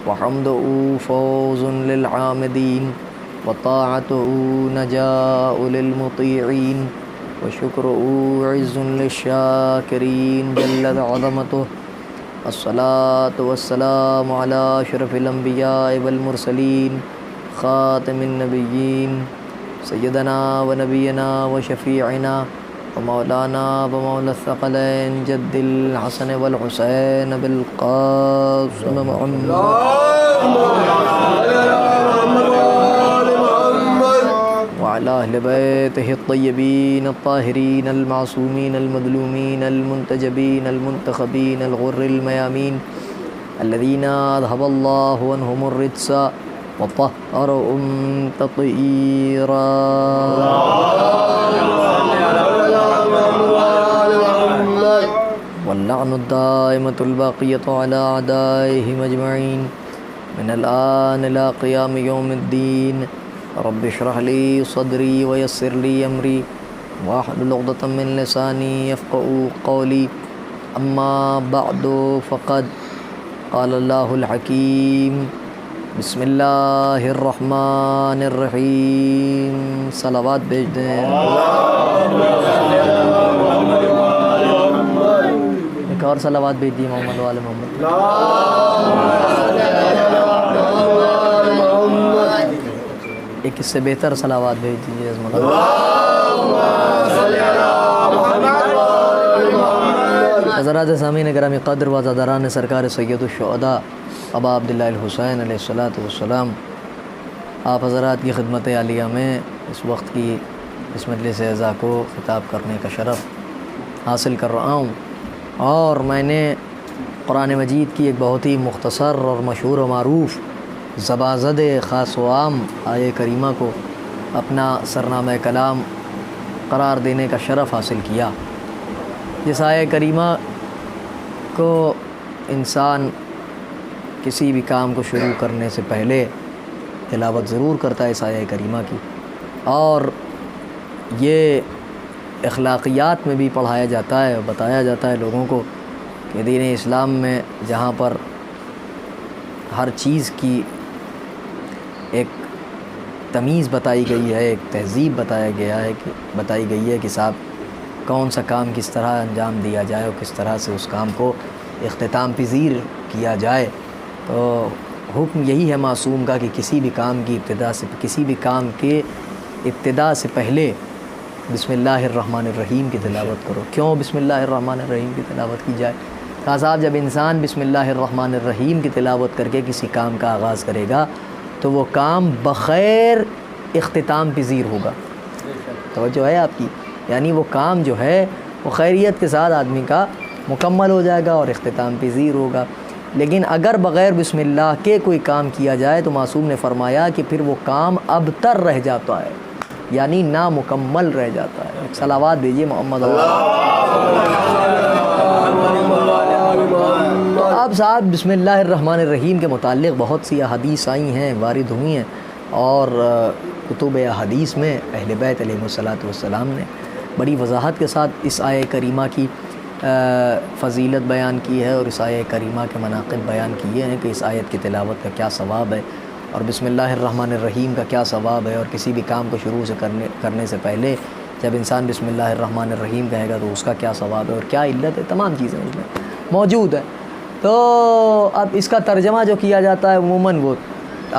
وحمده فوز للعامدين وطاعته نجاء للمطيعين وشكره عز للشاكرين جلت عظمته. الصلاة والسلام على أشرف الأنبياء والمرسلين خاتم النبيين سيدنا ونبينا وشفيعنا ومولانا ومولى الثقلين جد الحسن والحسين بالقاسم محمد وعلى أهل بيته الطيبين الطاهرين المعصومين المظلومين المنتجبين المنتخبين الغر الميامين الذين أذهب الله عنهم الرجس وطهرهم تطهيرا. واللعن الدائمة الباقية على أعدائهم أجمعين من الآن إلى قيام يوم الدين. رب اشرح لي صدري ويسر لي أمري واحلل عقدة من لساني يفقهوا قولي. أما بعد فقد قال الله الحكيم بسم اللہ الرحمن الرحیم. صلوات بھیج دیں. ایک اور صلوات بھیج دی محمد وآل محمد. ایک اس سے بہتر صلوات بھیج دیجیے عظمت حضرات سامعین گرامی قدر و عزاداران سرکار سید الشہداء ابا عبداللہ الحسین علیہ الصلاۃ والسلام، آپ حضرات کی خدمت عالیہ میں اس وقت کی اس مجلس اعزاء کو خطاب کرنے کا شرف حاصل کر رہا ہوں. اور میں نے قرآن مجید کی ایک بہت ہی مختصر اور مشہور و معروف زبازد خاص و عام آیہ کریمہ کو اپنا سرنامہ کلام قرار دینے کا شرف حاصل کیا. جس آیہ کریمہ کو انسان کسی بھی کام کو شروع کرنے سے پہلے تلاوت ضرور کرتا ہے اس آیہ کریمہ کی، اور یہ اخلاقیات میں بھی پڑھایا جاتا ہے، بتایا جاتا ہے لوگوں کو کہ دین اسلام میں جہاں پر ہر چیز کی ایک تمیز بتائی گئی ہے، ایک تہذیب بتائی گئی ہے کہ صاحب کون سا کام کس طرح انجام دیا جائے اور کس طرح سے اس کام کو اختتام پذیر کیا جائے. تو حکم یہی ہے معصوم کا کہ کسی بھی کام کے ابتدا سے پہلے بسم اللہ الرحمن الرحیم کی تلاوت کرو. کیوں بسم اللہ الرحمن الرحیم کی تلاوت کی جائے؟ کہا صاحب جب انسان بسم اللہ الرحمن الرحیم کی تلاوت کر کے کسی کام کا آغاز کرے گا تو وہ کام بخیر اختتام پذیر ہوگا. توجہ ہے آپ کی؟ یعنی وہ کام جو ہے وہ خیریت کے ساتھ آدمی کا مکمل ہو جائے گا اور اختتام پذیر ہوگا. لیکن اگر بغیر بسم اللہ کے کوئی کام کیا جائے تو معصوم نے فرمایا کہ پھر وہ کام ابتر رہ جاتا ہے، یعنی نامکمل رہ جاتا ہے. صلوات بھیجیے محمد. تو اب صاحب بسم اللہ الرحمن الرحیم کے متعلق بہت سی احادیث آئی ہیں، وارد ہوئی ہیں، اور کتب احادیث میں اہل بیت علیہ الصلاۃ والسلام نے بڑی وضاحت کے ساتھ اس آیہ کریمہ کی فضیلت بیان کی ہے اور اس آیہ کریمہ کے مناقب بیان کیے ہیں کہ اس آیت کی تلاوت کا کیا ثواب ہے اور بسم اللہ الرحمن الرحیم کا کیا ثواب ہے، اور کسی بھی کام کو شروع سے کرنے سے پہلے جب انسان بسم اللہ الرحمن الرحیم کہے گا تو اس کا کیا ثواب ہے اور کیا علت ہے، تمام چیزیں اس میں موجود ہیں. تو اب اس کا ترجمہ جو کیا جاتا ہے عموماً وہ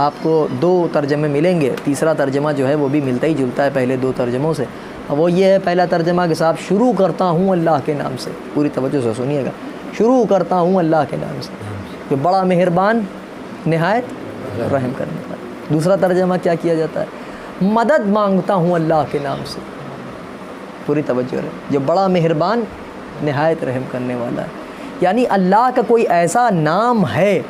آپ کو دو ترجمے ملیں گے. تیسرا ترجمہ جو ہے وہ بھی ملتا ہی جلتا ہے پہلے دو ترجموں سے. وہ یہ ہے پہلا ترجمہ کہ صاحب شروع کرتا ہوں اللہ کے نام سے. پوری توجہ سے سنیے گا. شروع کرتا ہوں اللہ کے نام سے کہ بڑا مہربان نہایت رحم کرنے والا. دوسرا ترجمہ کیا کیا جاتا ہے؟ مدد مانگتا ہوں اللہ کے نام سے. پوری توجہ رہے. جو بڑا مہربان نہایت رحم کرنے والا ہے، یعنی اللہ کا کوئی ایسا نام ہے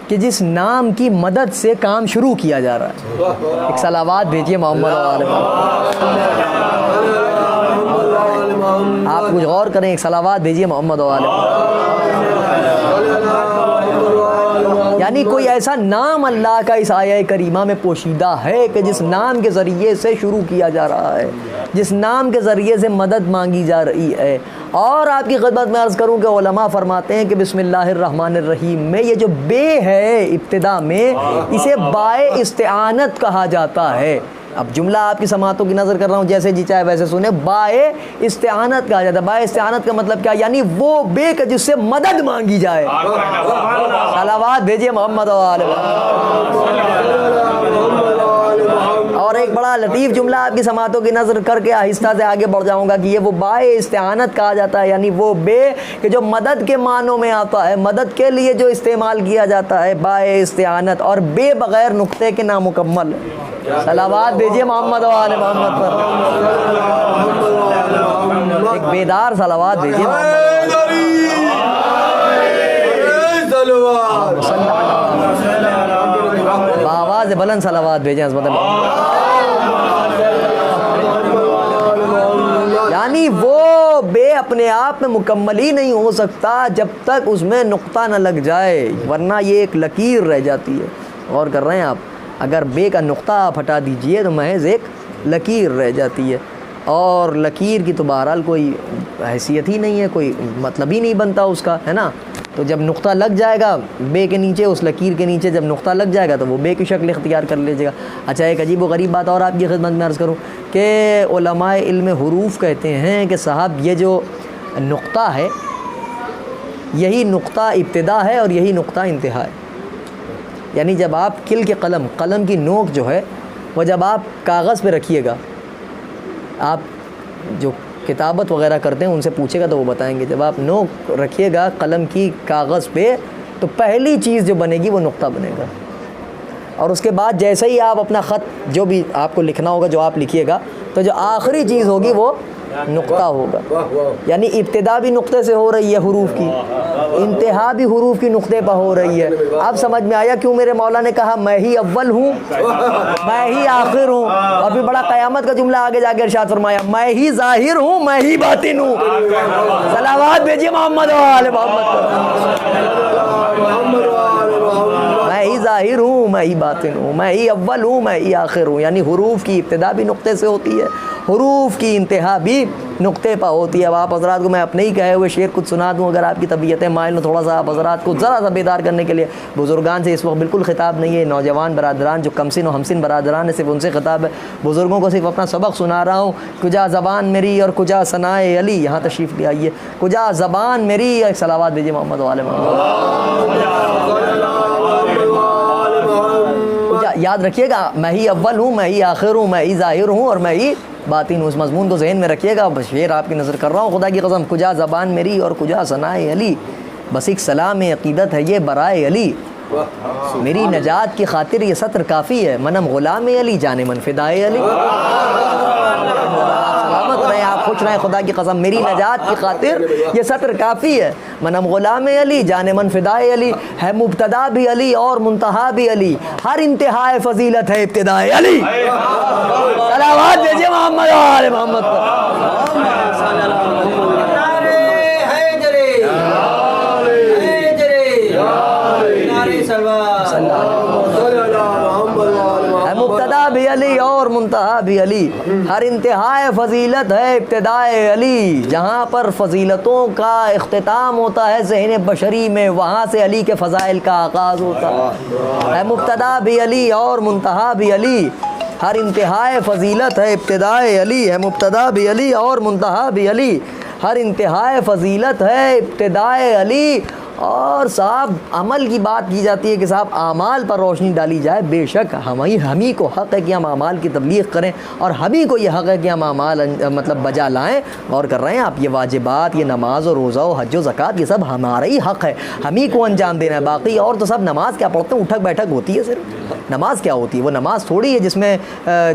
کہ جس نام کی مدد سے کام شروع کیا جا رہا ہے. ایک صلوات بھیجیے محمد وآل محمد. آپ کچھ غور کریں، ایک صلوات بھیجیے محمد وآل محمد. یعنی کوئی ایسا نام اللہ کا اس آیہ کریمہ میں پوشیدہ ہے کہ جس نام کے ذریعے سے شروع کیا جا رہا ہے، جس نام کے ذریعے سے مدد مانگی جا رہی ہے۔ اور آپ کی خدمت میں عرض کروں کہ علماء فرماتے ہیں کہ بسم اللہ الرحمن الرحیم میں یہ جو بے ہے ابتدا میں، اسے بائے استعانت کہا جاتا ہے۔ اب جملہ آپ کی سماعتوں کی نظر کر رہا ہوں، جیسے جی چاہے ویسے سنیں، بائے استعانت کہا جاتا ہے۔ بائے استعانت کا مطلب کیا؟ یعنی وہ بے کہ جس سے مدد مانگی جائے۔ صلوات بھیجیے محمد و آل اور ایک بڑا لطیف جملہ آپ کی سماعتوں کی نظر کر کے آہستہ سے آگے بڑھ جاؤں گا کہ یہ وہ بائے استعانت کہا جاتا ہے، یعنی وہ بے کہ جو مدد کے معنوں میں آتا ہے، مدد کے لیے جو استعمال کیا جاتا ہے، بائے استعانت، اور بے بغیر نقطے کے نامکمل۔ صلوات بھیجیے محمد و آل محمد پر، ایک بیدار صلوات بھیجیے آواز بلند صلوات بھیجیں عظمت اللہ۔ یعنی وہ بے اپنے آپ میں مکمل ہی نہیں ہو سکتا جب تک اس میں نقطہ نہ لگ جائے، ورنہ یہ ایک لکیر رہ جاتی ہے۔ غور کر رہے ہیں آپ؟ اگر بے کا نقطہ آپ ہٹا دیجئے تو محض ایک لکیر رہ جاتی ہے، اور لکیر کی تو بہرحال کوئی حیثیت ہی نہیں ہے، کوئی مطلب ہی نہیں بنتا اس کا، ہے نا؟ تو جب نقطہ لگ جائے گا بے کے نیچے، اس لکیر کے نیچے جب نقطہ لگ جائے گا تو وہ بے کی شکل اختیار کر لیجیے گا۔ اچھا، ایک عجیب و غریب بات اور آپ کی خدمت میں عرض کروں کہ علماء علم حروف کہتے ہیں کہ صاحب یہ جو نقطہ ہے، یہی نقطہ ابتدا ہے اور یہی نقطہ انتہا ہے۔ یعنی جب آپ کل کے قلم کی نوک جو ہے وہ جب آپ کاغذ پہ رکھیے گا، آپ جو کتابت وغیرہ کرتے ہیں ان سے پوچھے گا تو وہ بتائیں گے، جب آپ نوک رکھیے گا قلم کی کاغذ پہ تو پہلی چیز جو بنے گی وہ نقطہ بنے گا، اور اس کے بعد جیسے ہی آپ اپنا خط جو بھی آپ کو لکھنا ہوگا، جو آپ لکھیے گا، تو جو آخری چیز ہوگی وہ نقطہ ہوگا۔ یعنی ابتدا بھی نقطے سے ہو رہی ہے حروف کی، انتہا بھی حروف کی نقطے پر ہو رہی ہے۔ اب سمجھ میں آیا کیوں میرے مولا نے کہا میں ہی اول ہوں، میں ہی آخر ہوں، اور پھر بڑا قیامت کا جملہ آگے جا کے ارشاد فرمایا میں ہی ظاہر ہوں، میں ہی باطن ہوں۔ صلوات بھیجیے محمد و آل محمد۔ میں ہی ظاہر ہوں، میں ہی باطن ہوں، میں ہی اول ہوں، میں ہی آخر ہوں۔ یعنی حروف کی ابتدا بھی نقطے سے ہوتی ہے، حروف کی انتہا بھی نقطے پہ ہوتی ہے۔ اب آپ حضرات کو میں اپنے ہی کہے ہوئے شعر کچھ سنا دوں، اگر آپ کی طبیعتیں مائل ہوں، تھوڑا سا آپ حضرات کو ذرا سا بیدار کرنے کے لیے۔ بزرگان سے اس وقت بالکل خطاب نہیں ہے، نوجوان برادران جو کمسن و ہمسن برادران ہیں، صرف ان سے خطاب ہے۔ بزرگوں کو صرف اپنا سبق سنا رہا ہوں۔ کجا زبان میری اور کجا ثنائے علی، یہاں تشریف لے آئیے۔ کجا زبان میری، ایک صلوات دیجیے محمد و آل محمد۔ یاد رکھیے گا میں ہی اول ہوں، میں ہی آخر ہوں، میں ہی ظاہر ہوں اور میں ہی باطن ہوں۔ اس مضمون کو ذہن میں رکھیے گا۔ شعر آپ کی نظر کر رہا ہوں، خدا کی قسم، کجا زبان میری اور کجا ثنائے علی، بس ایک سلام عقیدت ہے یہ برائے علی، میری نجات کی خاطر یہ سطر کافی ہے، منم غلام علی جان من فدائے علی۔ سلامت رہیں، آپ خوش رہیں، خدا کی قسم، میری نجات کی خاطر یہ سطر کافی ہے، منم غلام علی جان من فدائے علی، ہے مبتدا بھی علی اور منتہا بھی علی، ہر انتہائے فضیلت ہے ابتدائے علی۔ صلوات دیجیے محمد و آل محمد پر۔ مبتدا بھی علی اور منتہا بھی علی، ہر انتہائے فضیلت ہے ابتدائے علی۔ جہاں پر فضیلتوں کا اختتام ہوتا ہے ذہن بشری میں، وہاں سے علی کے فضائل کا آغاز ہوتا ہے۔ مبتدا بھی علی اور منتہا بھی علی، ہر انتہائے فضیلت ہے ابتدائے علی، ہے مبتدا بھی علی اور منتہا بھی علی، ہر انتہائے فضیلت ہے ابتدائے علی۔ اور صاحب عمل کی بات کی جاتی ہے کہ صاحب اعمال پر روشنی ڈالی جائے، بے شک ہم ہی کو حق ہے کہ ہم اعمال کی تبلیغ کریں، اور ہم ہی کو یہ حق ہے کہ ہم اعمال مطلب بجا لائیں۔ غور کر رہے ہیں آپ، یہ واجبات، یہ نماز و روزہ و حج و زکوٰۃ، یہ سب ہمارا ہی حق ہے، ہم ہی کو انجام دینا ہے۔ باقی اور تو سب نماز کیا پڑھتے ہیں، اٹھک بیٹھک ہوتی ہے صرف۔ نماز کیا ہوتی ہے؟ وہ نماز تھوڑی ہے جس میں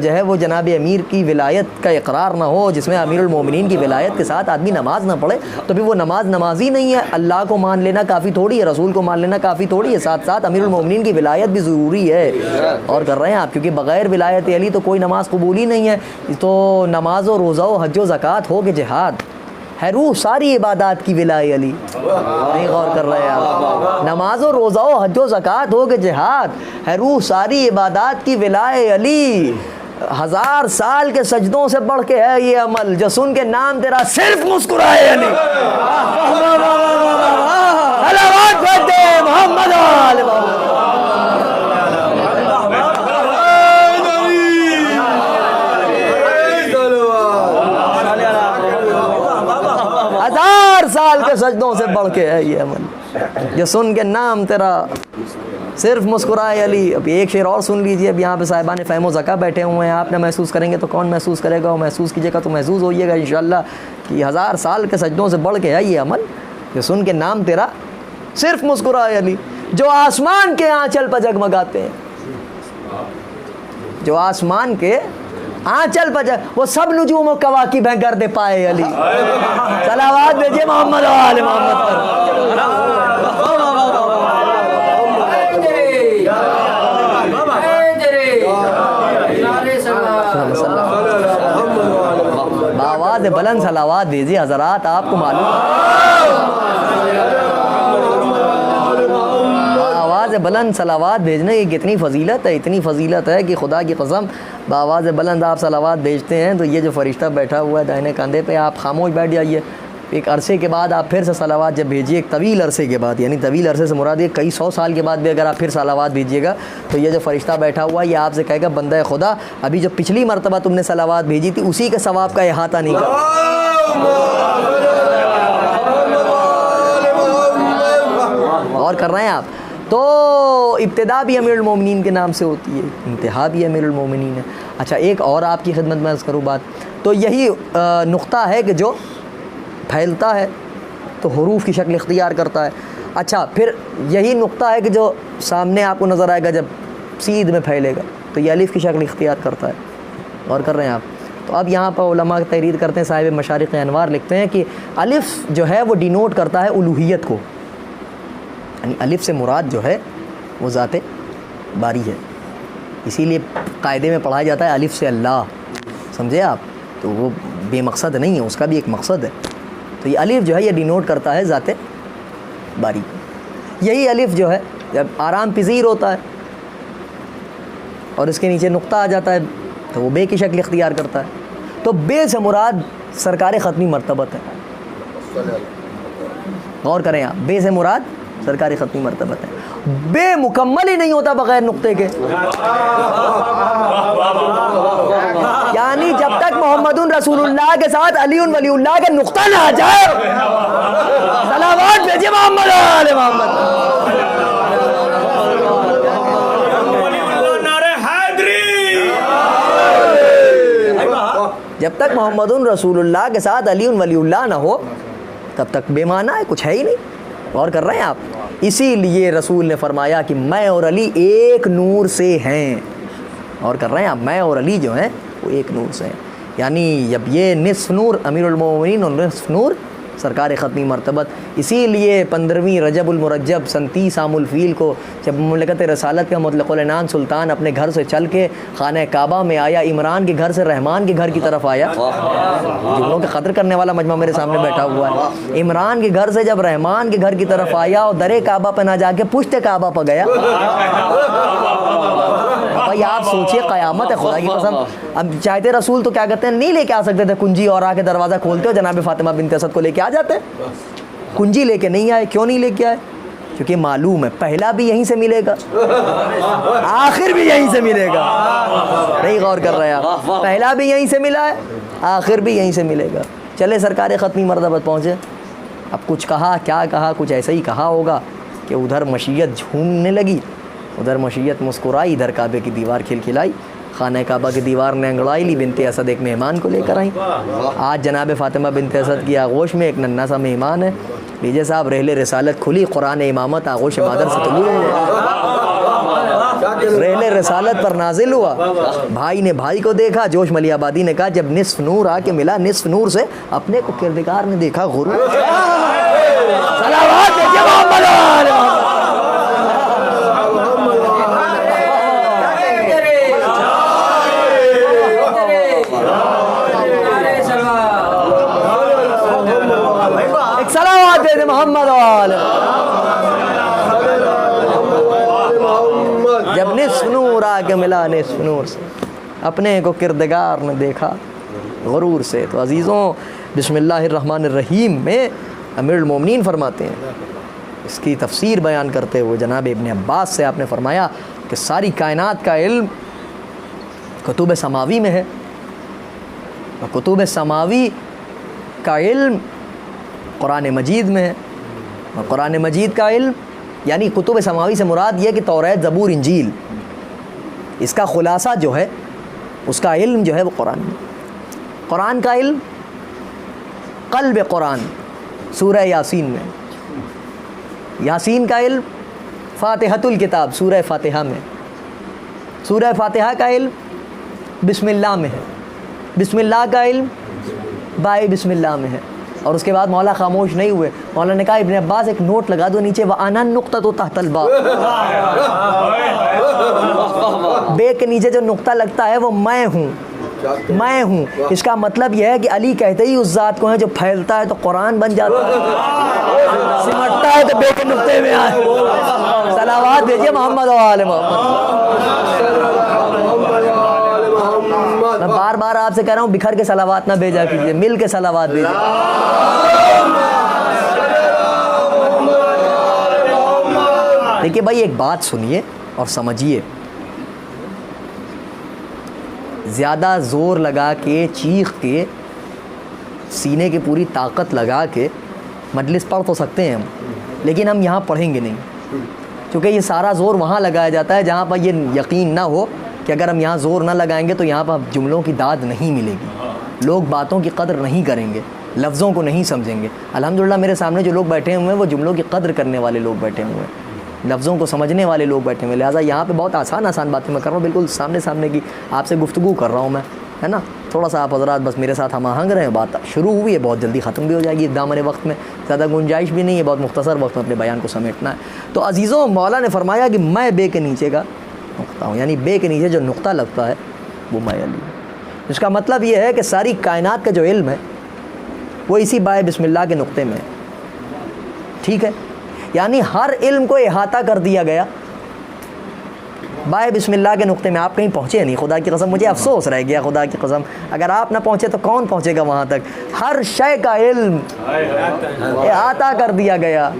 جو ہے وہ جناب امیر کی ولایت کا اقرار نہ ہو، جس میں امیر المومنین کی ولایت کے ساتھ آدمی نماز نہ پڑھے تو پھر وہ نماز ہی نہیں ہے۔ اللہ کو مان لینا کافی تھوڑی ہے، رسول کو مان لینا کافی تھوڑی ہے، ساتھ ساتھ امیر المومنین کی ولایت بھی ضروری ہے۔ اور کر رہے ہیں آپ، کیونکہ بغیر ولایت علی تو کوئی نماز قبول ہی نہیں ہے۔ تو نماز و روزہ و حج و زکوٰۃ ہو کہ جہاد، ہے روح ساری عبادات کی ولائے علی. نہیں غور کر رہے آپ؟ نماز و روزہ و حج و زکوٰۃ ہو کہ جہاد، ہے روح ساری عبادات کی ولائے علی. 1000 سال کے سجدوں سے بڑھ کے ہے یہ عمل، جو سن کے نام تیرا صرف مسکرائے علی. صلوات پڑھتے محمد آل محمد. 1000 سال کے سجدوں سے بڑھ کے ہے یہ عمل، جو سن کے نام تیرا صرف مسکرائے علی. اب ایک شعر اور سن لیجئے. اب یہاں پہ صاحبان فہم و ذکا بیٹھے ہوئے ہیں، آپ نہ محسوس کریں گے تو کون محسوس کرے گا، اور محسوس کیجیے گا تو محسوس ہوئیے گا انشاءاللہ کہ 1000 سال کے سجدوں سے بڑھ کے ہے یہ عمل، جو سن کے نام تیرا صرف مسکرائے علی. جو آسمان کے آنچل پہ جگمگاتے ہیں، جو آسمان کے آنچل پہ وہ سب نجوم و کواکب ہیں گرد پائے علی. صلوات بھیجیے محمد و آل محمد پر. بآواز بلند صلوات دیجیے حضرات. آپ کو معلوم بآواز بلند صلوات بھیجنے کی کتنی فضیلت ہے، اتنی فضیلت ہے کہ خدا کی قسم بآواز بلند آپ صلوات بھیجتے ہیں تو یہ جو فرشتہ بیٹھا ہوا ہے دائیں کندھے پہ، آپ خاموش بیٹھ جائیے. ایک عرصے کے بعد آپ پھر سے صلوات جب بھیجیے، ایک طویل عرصے کے بعد، یعنی طویل عرصے سے مراد یہ کئی 100 سال کے بعد بھی اگر آپ پھر صلوات بھیجیے گا تو یہ جو فرشتہ بیٹھا ہوا ہے یہ آپ سے کہے گا بندہ خدا ابھی جو پچھلی مرتبہ تم نے صلوات بھیجی تھی اسی کے ثواب کا احاطہ نہیں کر. اور کر رہے ہیں آپ. تو ابتدا بھی امیر المومنین کے نام سے ہوتی ہے، انتہا بھی امیر المومنین ہے. اچھا ایک اور آپ کی خدمت میں عرض کروں بات، تو یہی نقطہ ہے کہ جو پھیلتا ہے تو حروف کی شکل اختیار کرتا ہے. اچھا پھر یہی نقطہ ہے کہ جو سامنے آپ کو نظر آئے گا جب سید میں پھیلے گا تو یہ الف کی شکل اختیار کرتا ہے. اور کر رہے ہیں آپ. تو اب یہاں پر علماء تحریر کرتے ہیں، صاحب مشارق انوار لکھتے ہیں کہ الف جو ہے وہ ڈینوٹ کرتا ہے الوہیت کو، یعنی الف سے مراد جو ہے وہ ذات باری ہے. اسی لیے قاعدے میں پڑھایا جاتا ہے الف سے اللہ، سمجھے آپ؟ تو وہ بے مقصد نہیں ہے، اس کا بھی ایک مقصد ہے. تو یہ الف جو ہے یہ ڈینوٹ کرتا ہے ذات باری کو. یہی الف جو ہے جب آرام پذیر ہوتا ہے اور اس کے نیچے نقطہ آ جاتا ہے تو وہ بے کی شکل اختیار کرتا ہے. تو بے سے مراد سرکار ختمی مرتبت ہے. غور کریں آپ، بے سے مراد سرکار ختمی مرتبت ہے. بے مکمل ہی نہیں ہوتا بغیر نقطے کے، یعنی جب تک محمد رسول اللہ کے ساتھ علی ولی اللہ کا نقطہ نہ آ جائے. صلوات بھیجیے محمد آل محمد. جب تک محمد رسول اللہ کے ساتھ علی ولی اللہ نہ ہو تب تک بے معنی ہے، کچھ ہے ہی نہیں. غور کر رہے ہیں آپ. اسی لیے رسول نے فرمایا کہ میں اور علی ایک نور سے ہیں. اور کر رہے ہیں آپ، میں اور علی جو ہیں وہ ایک نور سے ہیں. یعنی جب یہ نصف نور امیر المومنین اور نصف نور سرکار ختمی مرتبت. اسی لیے 15ویں رجب المرجب سن 30 عام الفیل کو جب مملکت رسالت کا مطلق العنان سلطان اپنے گھر سے چل کے خانہ کعبہ میں آیا، عمران کے گھر سے رحمان کے گھر کی طرف آیا. جملوں کی قدر کرنے والا مجمع میرے سامنے بیٹھا ہوا ہے. عمران کے گھر سے جب رحمان کے گھر کی طرف آیا اور درے کعبہ پہ نہ جا کے پشت کعبہ پہ گیا. بھائی آپ سوچئے، قیامت ہے خدا کی قسم. اب چاہتے رسول تو کیا کہتے ہیں، نہیں لے کے آ سکتے تھے کنجی اور آ کے دروازہ کھولتے ہو جناب فاطمہ بنت اسد کو لے کے آ جاتے. کنجی لے کے نہیں آئے. کیوں نہیں لے کے آئے؟ کیونکہ معلوم ہے پہلا بھی یہیں سے ملے گا، آخر بھی یہیں سے ملے گا. نہیں غور کر رہے آپ، پہلا بھی یہیں سے ملا ہے، آخر بھی یہیں سے ملے گا. چلے سرکار ختمی مرتبت پہنچے. اب کچھ کہا، کیا کہا؟ کچھ ایسا ہی کہا ہوگا کہ ادھر مشیت جھومنے لگی، ادھر مشیت مسکرائی، ادھر کعبے کی دیوار کھلکھلائی. خانہ کعبہ کی دیوار نے انگڑائی لی. بنت اسد ایک مہمان کو لے کر آئیں. آج جناب فاطمہ بنت اسد کی آغوش میں ایک ننھا سا مہمان ہے. لیجیے صاحب، رحل رسالت کھلی، قرآن امامت آغوش مادر سے طلوع ہوا، رحل رسالت پر نازل ہوا. بھائی نے بھائی کو دیکھا. جوش ملی آبادی نے کہا جب نصف نور آ کے ملا، نصف نور سے اپنے کو کردگار نے دیکھا غرور. صلوات دیجیے محمد آل محمد. مسکرا کے ملا نصف نور سے، اپنے کو کردگار نے دیکھا غرور سے۔ تو عزیزوں، بسم اللہ الرحمن الرحیم میں امیر المومنین فرماتے ہیں، اس کی تفسیر بیان کرتے ہوئے جناب ابن عباس سے آپ نے فرمایا کہ ساری کائنات کا علم کتب سماوی میں ہے، اور کتب سماوی کا علم قرآن مجید میں ہے، اور قرآن مجید کا علم یعنی کتب سماوی سے مراد یہ کہ توریت، زبور، انجیل، اس کا خلاصہ جو ہے، اس کا علم جو ہے وہ قرآن میں۔ قرآن کا علم قلب قرآن سورہ یاسین میں، یاسین کا علم فاتحۃ الکتاب سورہ فاتحہ میں، سورہ فاتحہ کا علم بسم اللہ میں ہے، بسم اللہ کا علم بائے بسم اللہ میں ہے۔ اور اس کے بعد مولا خاموش نہیں ہوئے، مولا نے کہا ابن عباس ایک نوٹ لگا دو نیچے، وَأَنَا النُّقْطَةُ تَحْتَ الْبَاءِ، بے کے نیچے جو نقطہ لگتا ہے وہ میں ہوں، میں ہوں۔ اس کا مطلب یہ ہے کہ علی کہتے ہی اس ذات کو ہے جو پھیلتا ہے تو قرآن بن جاتا ہے، سمٹتا ہے تو بے کے نقطے میں آئے۔ صلوات بھیجیے محمد و آل محمد۔ میں بار بار آپ سے کہہ رہا ہوں بکھر کے صلوات نہ بھیجا کیجیے، مل کے صلوات بھیجیے۔ دیکھیے بھائی ایک بات سنیے اور سمجھیے، زیادہ زور لگا کے، چیخ کے، سینے کی پوری طاقت لگا کے مجلس پڑھ تو سکتے ہیں ہم، لیکن ہم یہاں پڑھیں گے نہیں، کیونکہ یہ سارا زور وہاں لگایا جاتا ہے جہاں پر یہ یقین نہ ہو کہ اگر ہم یہاں زور نہ لگائیں گے تو یہاں پر جملوں کی داد نہیں ملے گی، لوگ باتوں کی قدر نہیں کریں گے، لفظوں کو نہیں سمجھیں گے۔ الحمدللہ میرے سامنے جو لوگ بیٹھے ہوئے ہیں وہ جملوں کی قدر کرنے والے لوگ بیٹھے ہوئے ہیں، لفظوں کو سمجھنے والے لوگ بیٹھے ہوئے ہیں، لہٰذا یہاں پہ بہت آسان باتیں میں کر رہا ہوں، بالکل سامنے سامنے کی آپ سے گفتگو کر رہا ہوں میں، ہے نا۔ تھوڑا سا آپ حضرات بس میرے ساتھ ہم آہنگ رہے ہیں، بات شروع ہوئی ہے، بہت جلدی ختم بھی ہو جائے گی، دامن وقت میں زیادہ گنجائش بھی نہیں ہے، بہت مختصر وقت میں اپنے بیان کو سمیٹنا ہے۔ تو عزیزوں، مولا نے فرمایا کہ میں بے کے نیچے کا نقطہ ہوں، یعنی بے کے نیچے جو نقطہ لگتا ہے وہ میں علی ہوں۔ اس کا مطلب یہ ہے کہ ساری کائنات کا جو علم ہے وہ اسی بائے بسم اللہ کے نقطے میں ہے، ٹھیک ہے، یعنی ہر علم کو احاطہ کر دیا گیا بائے بسم اللہ کے نقطے میں۔ آپ کہیں پہنچے نہیں، خدا کی قسم مجھے افسوس رہ گیا، خدا کی قسم اگر آپ نہ پہنچے تو کون پہنچے گا وہاں تک۔ ہر شے کا علم احاطہ کر دیا گیا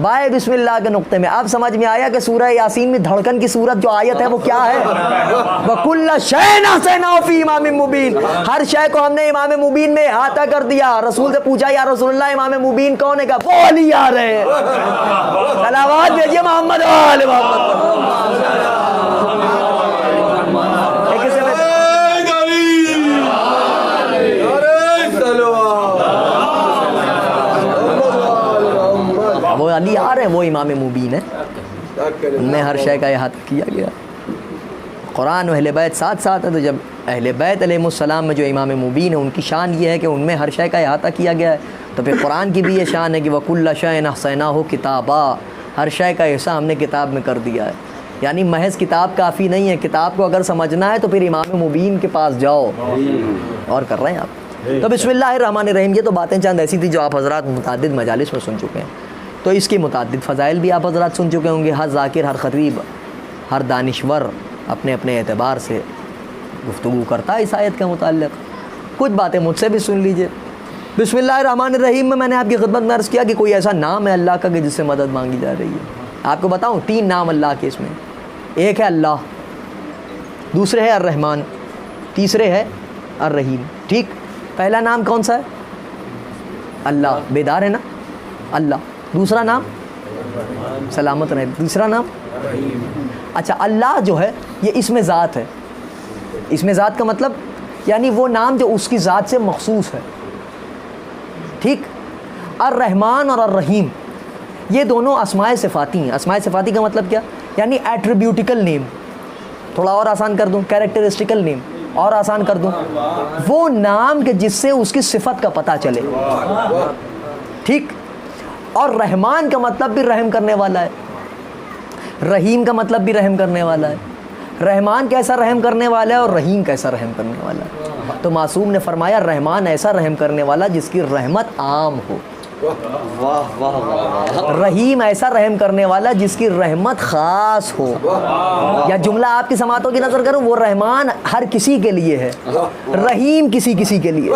بائے بسم اللہ کے نقطے میں۔ اب سمجھ میں آیا کہ سورہ یاسین میں دھڑکن کی صورت جو آیت ہے وہ کیا ہے؟ وَكُلَّ شَيْءٍ أَحْصَيْنَاهُ فِي إِمَامٍ مُبِينٍ، ہر شے کو ہم نے امام مبین میں احاطہ کر دیا۔ رسول سے پوچھا یا رسول اللہ امام مبین کون ہے؟ کہا وہ علی آ رہے ہیں۔ صلوات بھیجیے محمد و آل محمد۔ وہ علی آ رہے ہیں، وہ امام مبین ہے، ان میں ہر شے کا احاطہ کیا گیا۔ قرآن و اہل بیت ساتھ ساتھ ہے، تو جب اہل بیت علیہ السلام میں جو امام مبین ہے ان کی شان یہ ہے کہ ان میں ہر شے کا احاطہ کیا گیا ہے، تو پھر قرآن کی بھی یہ شان ہے کہ وَكُلَّ شَيْءٍ أَحْصَيْنَاهُ كِتَابًا، ہر شے کا حصہ ہم نے کتاب میں کر دیا ہے۔ یعنی محض کتاب کافی نہیں ہے، کتاب کو اگر سمجھنا ہے تو پھر امام مبین کے پاس جاؤ، اور کر رہے ہیں آپ۔ تو بسم اللہ الرحمن الرحیم، یہ تو باتیں چند ایسی تھی جو آپ حضرات متعدد مجالس میں سن چکے ہیں، تو اس کی متعدد فضائل بھی آپ حضرات سن چکے ہوں گے۔ ہر ذاکر، ہر خطیب، ہر دانشور اپنے اپنے اعتبار سے گفتگو کرتا ہے اس آیت کے متعلق۔ کچھ باتیں مجھ سے بھی سن لیجئے۔ بسم اللہ الرحمن الرحیم میں نے آپ کی خدمت میں عرض کیا کہ کوئی ایسا نام ہے اللہ کا کہ جس سے مدد مانگی جا رہی ہے۔ آپ کو بتاؤں 3 نام اللہ کے اس میں، ایک ہے اللہ، دوسرے ہے الرحمن، تیسرے ہے الرحیم، ٹھیک۔ پہلا نام کون سا ہے؟ اللہ، بیدار ہے نا اللہ۔ دوسرا نام سلامت رہے، تیسرا نام اچھا اللہ جو ہے یہ اسم ذات ہے۔ اسم ذات کا مطلب یعنی وہ نام جو اس کی ذات سے مخصوص ہے، ٹھیک۔ الرحمن اور الرحیم یہ دونوں اسماء صفاتی ہیں۔ اسماء صفاتی کا مطلب کیا؟ یعنی ایٹریبیوٹیکل نیم، تھوڑا اور آسان کر دوں کیریکٹرسٹیکل نیم، اور آسان کر دوں وہ نام کہ جس سے اس کی صفت کا پتہ چلے، ٹھیک۔ اور رحمان کا مطلب بھی رحم کرنے والا ہے، رحیم کا مطلب بھی رحم کرنے والا ہے۔ رحمان کیسا رحم کرنے والا ہے اور رحیم کیسا رحم کرنے والا ہے؟ تو معصوم نے فرمایا رحمان ایسا رحم کرنے والا جس کی رحمت عام ہو، واہ واہ واہ. رحیم ایسا رحم کرنے والا جس کی رحمت خاص ہو. یا جملہ آپ کی سماعتوں کی نظر کروں, وہ رحمان ہر کسی کے لیے ہے, رحیم کسی کسی کے لیے.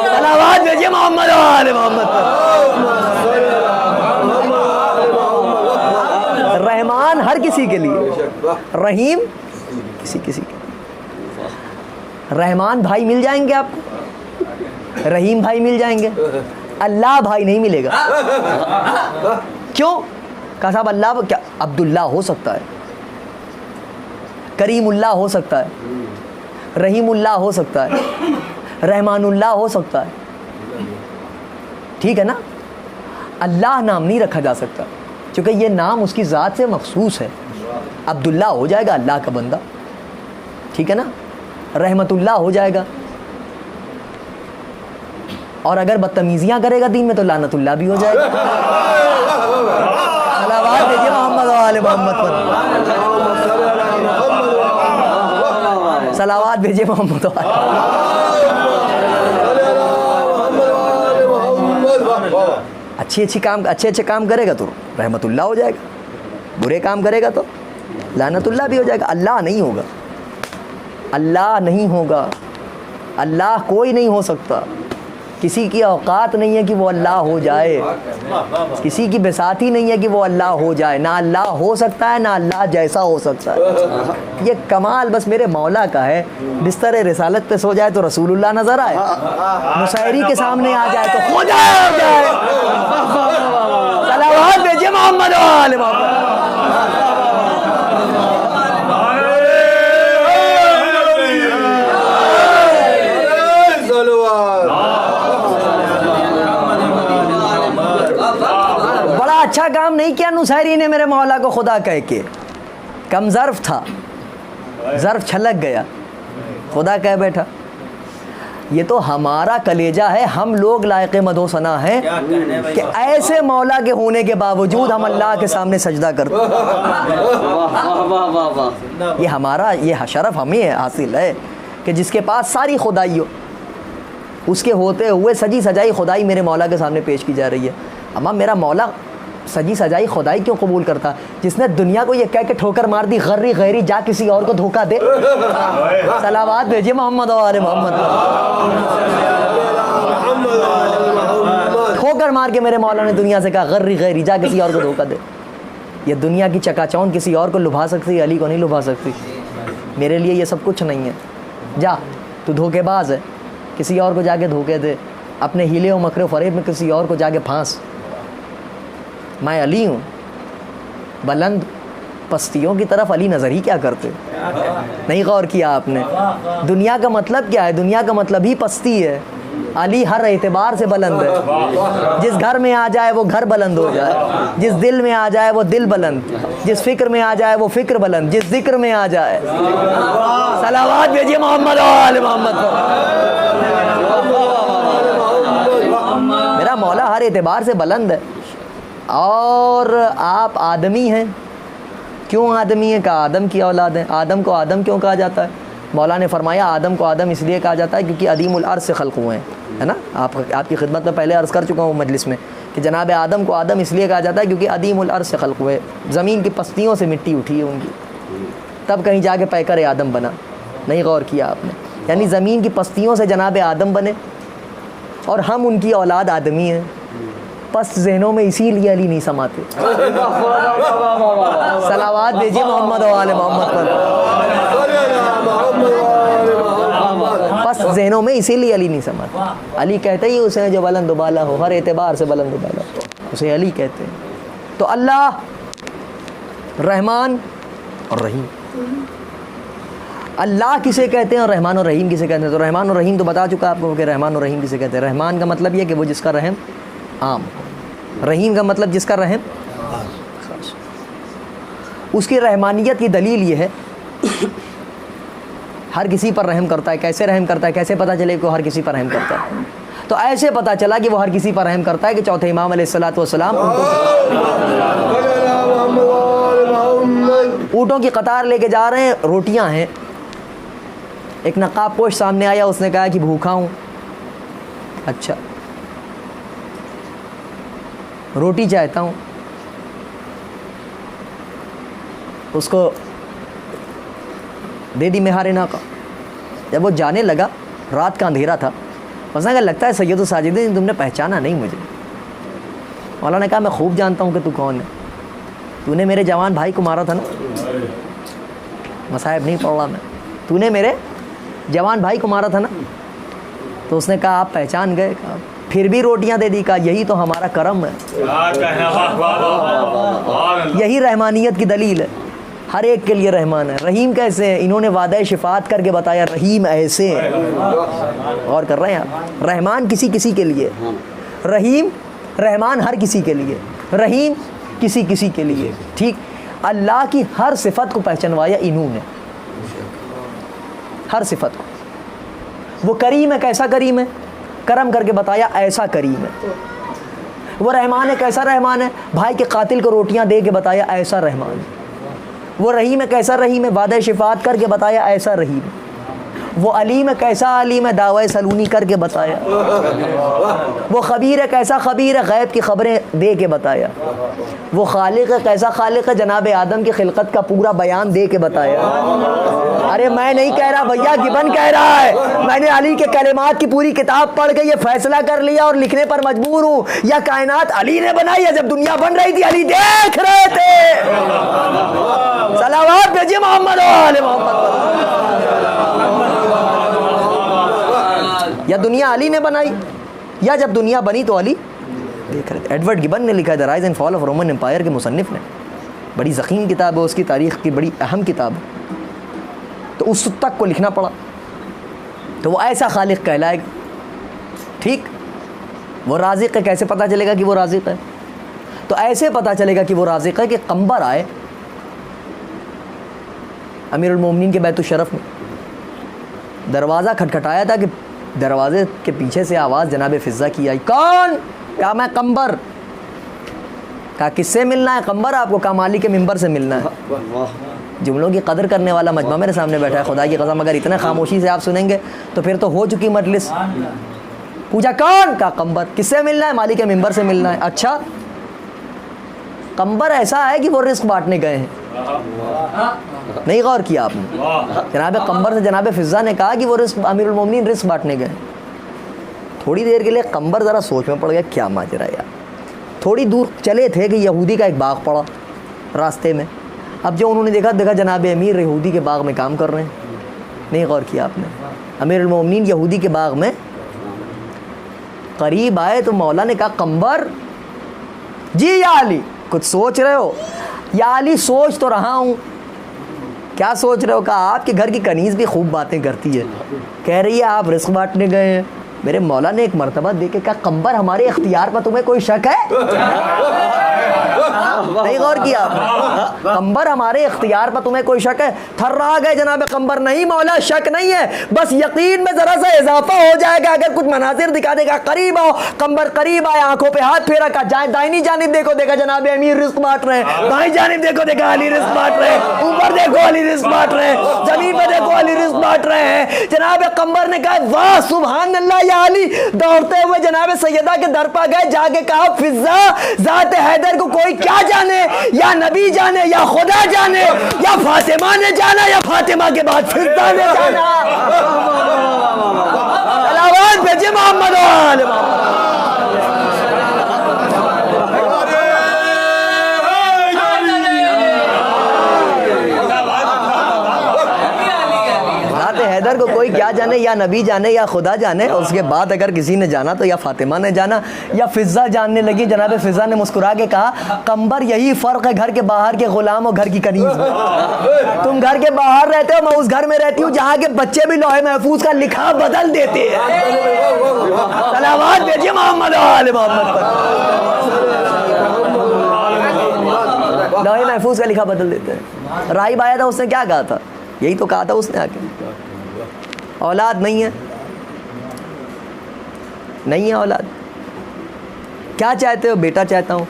صلوات بھیجیے محمد و آل محمد پر. رحمان ہر کسی کے لیے, رحیم کسی کسی کے. رحمان بھائی مل جائیں گے آپ کو, رحیم بھائی مل جائیں گے, اللہ بھائی نہیں ملے گا. کیوں؟ کہا صاحب اللہ کیا عبداللہ ہو سکتا ہے, کریم اللہ ہو سکتا ہے, رحیم اللہ ہو سکتا ہے, رحمان اللہ ہو سکتا ہے, ٹھیک ہے نا. اللہ نام نہیں رکھا جا سکتا کیونکہ یہ نام اس کی ذات سے مخصوص ہے. عبداللہ ہو جائے گا اللہ کا بندہ, ٹھیک ہے نا. رحمت اللہ ہو جائے گا, اور اگر بدتمیزیاں کرے گا دین میں تو لعنت اللہ بھی ہو جائے گا. صلوات بھیجیے محمد و آل محمد پر. صلوات بھیجیے محمد و آل. اچھے کام کرے گا تو رحمت اللہ ہو جائے گا, برے کام کرے گا تو لعنت اللہ بھی ہو جائے گا. اللہ نہیں ہوگا, اللہ نہیں ہوگا, اللہ کوئی نہیں ہو سکتا. کسی کی اوقات نہیں ہے کہ وہ اللہ ہو جائے, کسی کی بساطی نہیں ہے کہ وہ اللہ ہو جائے. نہ اللہ ہو سکتا ہے, نہ اللہ جیسا ہو سکتا ہے. یہ کمال بس میرے مولا کا ہے. بستر رسالت پہ سو جائے تو رسول اللہ نظر آئے, مشاعری کے سامنے آ جائے تو ہو جائے. صلوات بھیجیے محمد و آل محمد. اچھا کام نہیں کیا نصیری نے میرے مولا کو خدا کہہ کے, کم ظرف تھا, ظرف چھلک گیا, خدا کہہ بیٹھا. یہ تو ہمارا کلیجہ ہے, ہم لوگ لائق مدح و ثنا ہیں کہ ایسے مولا کے ہونے کے باوجود ہم اللہ کے سامنے سجدہ کرتے. یہ ہمارا یہ شرف ہمیں حاصل ہے کہ جس کے پاس ساری خدائی ہو, اس کے ہوتے ہوئے سجی سجائی خدائی میرے مولا کے سامنے پیش کی جا رہی ہے. اما میرا مولا سجی سجائی خدائی کیوں قبول کرتا؟ جس نے دنیا کو یہ کہہ کے ٹھوکر مار دی غری غیری جا کسی اور کو دھوکہ دے. صلوات بھیجیے محمد و آل محمد. ٹھوکر مار کے میرے مولا نے دنیا سے کہا غری غیری جا کسی اور کو دھوکہ دے. یہ دنیا کی چکا چوند کسی اور کو لبھا سکتی, علی کو نہیں لبھا سکتی. میرے لیے یہ سب کچھ نہیں ہے. جا تو دھوکے باز ہے, کسی اور کو جا کے دھوکے دے, اپنے ہیلے و مکر و فریب میں کسی اور کو جا کے پھانس. میں علی ہوں, بلند پستیوں کی طرف علی نظر ہی کیا کرتے, نہیں غور کیا آپ نے؟ دنیا کا مطلب کیا ہے؟ دنیا کا مطلب ہی پستی ہے. علی ہر اعتبار سے بلند ہے. جس گھر میں آ جائے وہ گھر بلند ہو جائے, جس دل میں آ جائے وہ دل بلند, جس فکر میں آ جائے وہ فکر بلند, جس ذکر میں آ جائے. صلوات بھیجیے محمد و آل محمد پر. میرا مولا ہر اعتبار سے بلند ہے. اور آپ آدمی ہیں. کیوں آدمی ہیں؟ کہ آدم کی اولاد ہیں. آدم کو آدم کیوں کہا جاتا ہے؟ مولا نے فرمایا آدم کو آدم اس لیے کہا جاتا ہے کیونکہ عدیم الارض سے خلق ہوئے ہیں, ہے نا. آپ کی خدمت میں پہلے عرض کر چکا ہوں مجلس میں کہ جناب آدم کو آدم اس لیے کہا جاتا ہے کیونکہ عدیم الارض سے خلق ہوئے, زمین کی پستیوں سے مٹی اٹھی ہے ان کی, تب کہیں جا کے پیکر آدم بنا. نہیں غور کیا آپ نے؟ یعنی زمین کی پستیوں سے جناب آدم بنے اور ہم ان کی اولاد آدمی ہیں. پس ذہنوں میں اسی لیے علی نہیں سماتے. صلوات بھیجیے محمد و آل محمد پر. پس ذہنوں میں اسی لیے علی نہیں سماتے. علی کہتے ہی اسے جو بلند و بالا ہو, ہر اعتبار سے بلند و بالا ہو, اسے علی کہتے ہیں. تو اللہ رحمان اور رحیم. اللہ کسے کہتے ہیں اور رحمان اور رحیم کسے کہتے ہیں؟ تو رحمان اور رحیم تو بتا چکا آپ کو کہ رحمان اور رحیم کسے کہتے ہیں. رحمان کا مطلب یہ کہ وہ جس کا رحم عام, رحیم کا مطلب جس کا رحم. اس کی رحمانیت کی دلیل یہ ہے ہر کسی پر رحم کرتا ہے. کیسے رحم کرتا ہے؟ کیسے پتہ چلے کہ وہ ہر کسی پر رحم کرتا ہے؟ تو ایسے پتہ چلا کہ وہ ہر کسی پر رحم کرتا ہے کہ چوتھے امام علیہ الصلوۃ والسلام اونٹوں کی قطار لے کے جا رہے ہیں, روٹیاں ہیں. ایک نقاب پوش سامنے آیا, اس نے کہا کہ بھوکا ہوں. اچھا روٹی چاہتا ہوں. اس کو دے دی مہار ناقہ. جب وہ جانے لگا رات کا اندھیرا تھا. اس نے کہا لگتا ہے سید الساجدین تم نے پہچانا نہیں مجھے. مولانا نے کہا میں خوب جانتا ہوں کہ تو کون ہے. تو نے میرے جوان بھائی کو مارا تھا نا. مصائب نہیں پڑھ رہا میں. تو نے میرے جوان بھائی کو مارا تھا نا. تو اس نے کہا آپ پہچان گئے. کہا پھر بھی روٹیاں دے دی. کہا یہی تو ہمارا کرم ہے, یہی رحمانیت کی دلیل ہے. ہر ایک کے لیے رحمان ہے. رحیم کیسے ہیں؟ انہوں نے وعدہ شفاعت کر کے بتایا رحیم ایسے ہیں. غور کر رہے ہیں آپ؟ رحمان کسی کسی کے لیے, رحیم رحمان ہر کسی کے لیے, رحیم کسی کسی کے لیے. ٹھیک, اللہ کی ہر صفت کو پہچانوایا انہوں نے, ہر صفت کو. وہ کریم ہے, کیسا کریم ہے؟ کرم کر کے بتایا ایسا کریم ہے. وہ رحمان ہے, کیسا رحمان ہے؟ بھائی کے قاتل کو روٹیاں دے کے بتایا ایسا رحمان ہے. وہ رحیم ہے, کیسا رحیم ہے؟ وعدہ شفاعت کر کے بتایا ایسا رحیم ہے. وہ علیم ہے, کیسا علیم ہے؟ دعوی سلونی کر کے بتایا. وہ خبیر ہے, کیسا خبیر ہے؟ غیب کی خبریں دے کے بتایا. وہ خالق ہے, کیسا خالق ہے؟ جناب آدم کی خلقت کا پورا بیان دے کے بتایا. ارے میں نہیں کہہ رہا بھیا, گبن کہہ رہا ہے. میں نے علی کے کلمات کی پوری کتاب پڑھ کے یہ فیصلہ کر لیا اور لکھنے پر مجبور ہوں, یا کائنات علی نے بنائی ہے. جب دنیا بن رہی تھی علی دیکھ رہے تھے. صلوات بھیجیے محمد و آل محمد. یا دنیا علی نے بنائی, یا جب دنیا بنی تو علی دیکھ رہے تھے. ایڈورڈ گبن نے لکھا ہے the rise and fall of Roman Empire کے مصنف نے. بڑی ضخیم کتاب ہے, اس کی تاریخ کی بڑی اہم کتاب ہے. تو اس تک کو لکھنا پڑا. تو وہ ایسا خالق کہلائے گا. ٹھیک, وہ رازق ہے, کیسے پتہ چلے گا کہ وہ رازق ہے؟ تو ایسے پتہ چلے گا کہ وہ رازق ہے کہ قمبر آئے امیر المومنین کے بیت الشرف میں. دروازہ کھٹکھٹایا تھا کہ دروازے کے پیچھے سے آواز جناب فضہ کی آئی. کون؟ کہا میں قمبر. کہا کس سے ملنا ہے؟ قمبر آپ کو. کہا مالک کے ممبر سے ملنا ہے. جملوں کی قدر کرنے والا مجمع میرے سامنے بیٹھا ہے. خدا کی قسم اگر اتنا خاموشی سے آپ سنیں گے تو پھر تو ہو چکی مجلس. پوچھا کون؟ کہا قمبر. کس سے ملنا ہے؟ مالک کے ممبر سے ملنا ہے. اچھا, قمبر ایسا ہے کہ وہ رزق بانٹنے گئے ہیں. نہیں غور کیا آپ نے؟ جناب قمبر سے جناب فضہ نے کہا کہ وہ رزق امیر المومنین رزق بانٹنے گئے. تھوڑی دیر کے لیے قمبر ذرا سوچ میں پڑ گیا, کیا ماجرا یار. تھوڑی دور چلے تھے کہ یہودی کا ایک باغ پڑا راستے میں. اب جو انہوں نے دیکھا جناب امیر یہودی کے باغ میں کام کر رہے ہیں. نہیں غور کیا آپ نے؟ امیر المومنین یہودی کے باغ میں قریب آئے تو مولا نے کہا قمبر جی یا علی کچھ سوچ رہے ہو؟ یا علی سوچ تو رہا ہوں. کیا سوچ رہے ہو؟ کہا آپ کے گھر کی کنیز بھی خوب باتیں کرتی ہے. کہہ رہی ہے آپ رزق بانٹنے گئے ہیں. میرے مولا نے ایک مرتبہ دیکھ کے کہا قمبر ہمارے اختیار پر تمہیں کوئی شک ہے؟ نہیں غور کیا آپ؟ قمبر ہمارے اختیار پر تمہیں کوئی شک ہے؟ تھرا گئے جناب قمبر. نہیں مولا شک نہیں ہے, بس یقین میں ذرا سا اضافہ ہو جائے گا اگر کچھ مناظر دکھا دے گا. قریب آؤ. قمبر قریب آئے, آنکھوں پہ ہاتھ پھیرا. کہا دائنی جانب دیکھو, دیکھا جناب امیر رزق بانٹ رہے ہیں. بائیں جانب دیکھو, دیکھا علی رزق بانٹ رہے ہیں. اوپر دیکھو علی رزق بانٹ رہے ہیں. زمین پہ دیکھو علی رزق بانٹ رہے ہیں. جناب قمبر نے کہا واہ سبحان اللہ یا علی. دوڑتے ہوئے جناب سیدہ کے در پہ گئے, جا کے کہا فضہ ذات حیدر کو کوئی کیا جانے, یا نبی جانے یا خدا جانے, یا فاطمہ نے جانا یا فاطمہ کے بعد فضہ نے جانا. صلوات بھیجے محمد و آل محمد. حیدر کو کوئی کیا جانے, یا نبی جانے یا خدا جانے. اس کے بعد اگر کسی نے جانا تو یا فاطمہ نے جانا یا فضہ جاننے لگی. جناب فضہ نے مسکرا کے کہا قمبر یہی فرق ہے گھر کے باہر کے غلام اور گھر کی کنیز میں. تم گھر کے باہر رہتے ہو, میں اس گھر میں رہتی ہوں جہاں کے بچے بھی لوح محفوظ کا لکھا بدل دیتے ہیں. صلوات بھیجیے محمد و آل محمد پر. لوح محفوظ کا لکھا بدل دیتے ہیں. راہب آیا تھا, اس نے کیا کہا تھا؟ یہی تو کہا تھا اس نے آ کے, اولاد نہیں ہے, نہیں ہے اولاد, کیا چاہتے ہو؟ بیٹا چاہتا ہوں.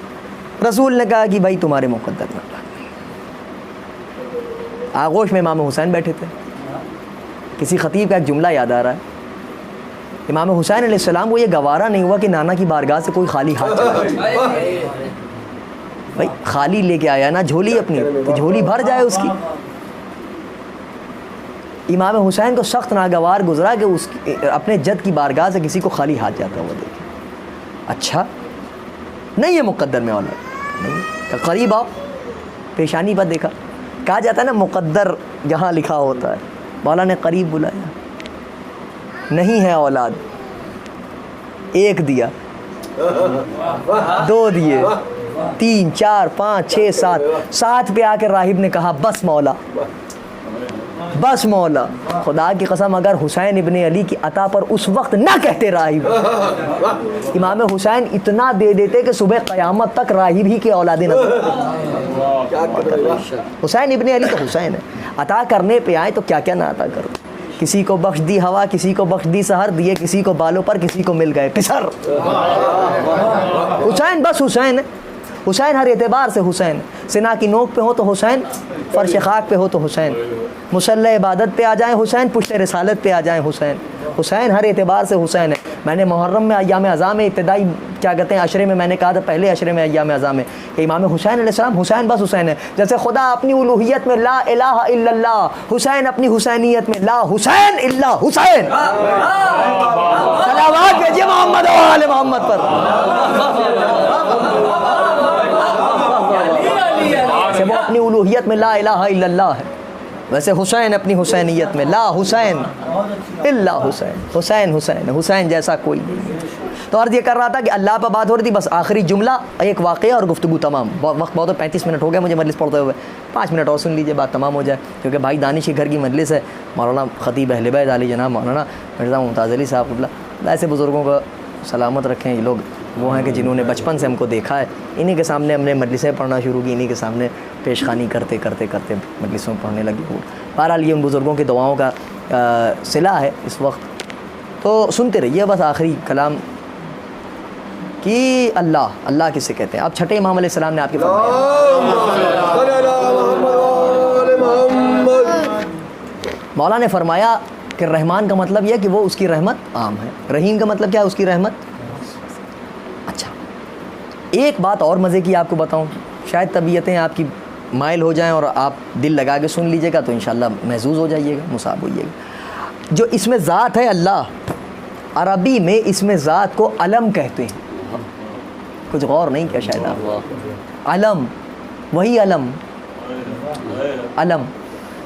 رسول نے کہا کہ بھائی تمہارے مقدر میں اولاد نہیں. آغوش میں امام حسین بیٹھے تھے. کسی خطیب کا ایک جملہ یاد آ رہا ہے. امام حسین علیہ السلام کو یہ گوارا نہیں ہوا کہ نانا کی بارگاہ سے کوئی خالی ہاتھ چلا بھائی، خالی لے کے آیا نا جھولی اپنی، تو جھولی بھر جائے اس کی۔ امام حسین کو سخت ناگوار گزرا کہ اس اپنے جد کی بارگاہ سے کسی کو خالی ہاتھ جاتا ہوا دیکھے۔ اچھا نہیں ہے مقدر میں اولاد نہیں، کہ قریب آؤ، پیشانی پر دیکھا، کہا جاتا ہے نا مقدر جہاں لکھا ہوتا ہے، مولا نے قریب بلایا، نہیں ہے اولاد، ایک دیا، دو دیے، 3 4 5 6 7 پہ آ کے راہب نے کہا بس مولا، بس مولا، خدا کی قسم اگر حسین ابن علی کی عطا پر اس وقت نہ کہتے راہب، امام حسین اتنا دے دیتے کہ صبح قیامت تک راہب ہی کے اولادیں نہ۔ حسین ابن علی تو حسین ہے، عطا کرنے پہ آئے تو کیا کیا نہ عطا کرو، کسی کو بخش دی ہوا، کسی کو بخش دی سحر، دیے کسی کو بالوں پر، کسی کو مل گئے پسر۔ حسین بس حسین ہے، حسین ہر اعتبار سے حسین، سنا کی نوک پہ ہو تو حسین، فرش خاک پہ ہو تو حسین، مسلح عبادت پہ آ جائیں حسین، پشت رسالت پہ آ جائیں حسین، حسین ہر اعتبار سے حسین ہے۔ میں نے محرم میں ایام اعظام میں ابتدائی کیا کہتے ہیں عشرے میں میں نے کہا تھا، پہلے عشرے میں ایام اعظام میں کہ امام حسین علیہ السلام حسین بس حسین ہے، جیسے خدا اپنی الوہیت میں لا الہ الا اللہ، حسین اپنی حسینیت میں لا حسین الا حسین۔ صلوات بھیجیے محمد و آل محمد پر۔ وہ اپنی الوہیت میں لا الہ الا اللہ ہے، ویسے حسین اپنی حسینیت میں لا حسین الا حسین، حسین حسین حسین جیسا کوئی نہیں۔ تو عرض یہ کر رہا تھا کہ اللہ پہ بات ہو رہی تھی، بس آخری جملہ ایک واقعہ اور گفتگو تمام، وقت بہت 35 منٹ ہو گیا مجھے مجلس پڑھتے ہوئے، 5 منٹ اور سن لیجئے بات تمام ہو جائے، کیونکہ بھائی دانش کے گھر کی مجلس ہے، مولانا خطیب اہل بیت علی جناب مولانا مرزا ممتاز علی صاحب اللہ، ایسے بزرگوں کو سلامت رکھیں۔ یہ لوگ وہ ہیں کہ جنہوں نے بچپن سے ہم کو دیکھا ہے، انہی کے سامنے ہم نے مجلسیں پڑھنا شروع کی، انہی کے سامنے پیش خانی کرتے کرتے کرتے مجلسوں میں پڑھنے لگے۔ بہرحال یہ ان بزرگوں کی دعاؤں کا صلہ ہے اس وقت، تو سنتے رہیے بس آخری کلام کہ اللہ کسے کہتے ہیں۔ اب چھٹے امام علیہ السلام نے آپ کے مولا نے فرمایا کہ رحمان کا مطلب یہ کہ وہ اس کی رحمت عام ہے، رحیم کا مطلب کیا ہے؟ اس کی رحمت۔ اچھا ایک بات اور مزے کی آپ کو بتاؤں، شاید طبیعتیں آپ کی مائل ہو جائیں اور آپ دل لگا کے سن لیجیے گا تو انشاءاللہ محظوظ ہو جائیے گا، مصاب ہوئیے گا۔ جو اس میں ذات ہے اللہ، عربی میں اس میں ذات کو علم کہتے ہیں، کچھ غور نہیں کیا شاید آپ، علم، وہی علم، علم